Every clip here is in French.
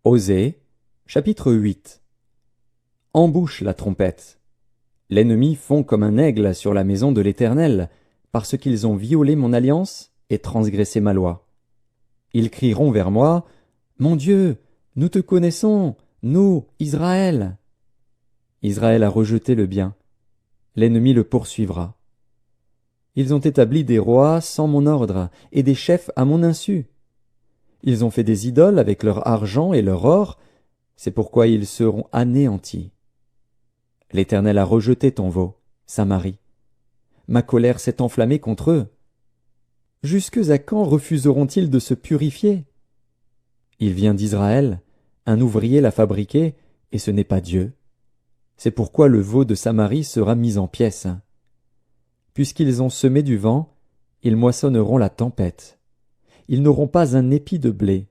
Osée, chapitre 8. Embouche la trompette. L'ennemi fond comme un aigle sur la maison de l'Éternel, parce qu'ils ont violé mon alliance et transgressé ma loi. Ils crieront vers moi, « Mon Dieu, nous te connaissons, nous, Israël !» Israël a rejeté le bien. L'ennemi le poursuivra. Ils ont établi des rois sans mon ordre, et des chefs à mon insu. Ils ont fait des idoles avec leur argent et leur or, c'est pourquoi ils seront anéantis. L'Éternel a rejeté ton veau, Samarie. Ma colère s'est enflammée contre eux. Jusque à quand refuseront-ils de se purifier? Il vient d'Israël, un ouvrier l'a fabriqué, et ce n'est pas Dieu. C'est pourquoi le veau de Samarie sera mis en pièces. Puisqu'ils ont semé du vent, ils moissonneront la tempête. Ils n'auront pas un épi de blé.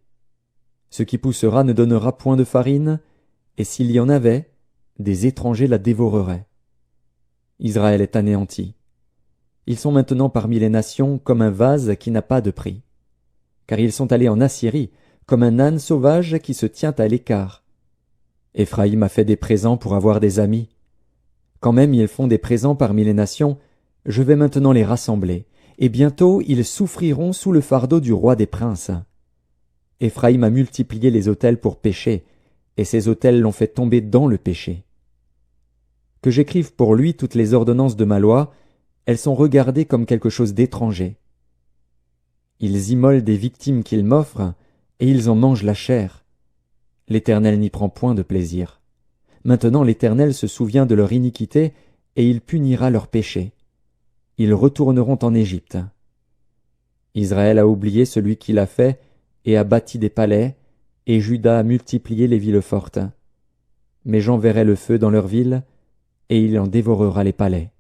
Ce qui poussera ne donnera point de farine, et s'il y en avait, des étrangers la dévoreraient. Israël est anéanti. Ils sont maintenant parmi les nations comme un vase qui n'a pas de prix. Car ils sont allés en Assyrie, comme un âne sauvage qui se tient à l'écart. Éphraïm a fait des présents pour avoir des amis. Quand même ils font des présents parmi les nations, je vais maintenant les rassembler, et bientôt ils souffriront sous le fardeau du roi des princes. Éphraïm a multiplié les autels pour pécher, et ces autels l'ont fait tomber dans le péché. Que j'écrive pour lui toutes les ordonnances de ma loi, elles sont regardées comme quelque chose d'étranger. Ils immolent des victimes qu'ils m'offrent, et ils en mangent la chair. L'Éternel n'y prend point de plaisir. Maintenant l'Éternel se souvient de leur iniquité, et il punira leur péché. Ils retourneront en Égypte. Israël a oublié celui qui l'a fait, et a bâti des palais, et Juda a multiplié les villes fortes. Mais j'enverrai le feu dans leurs villes, et il en dévorera les palais.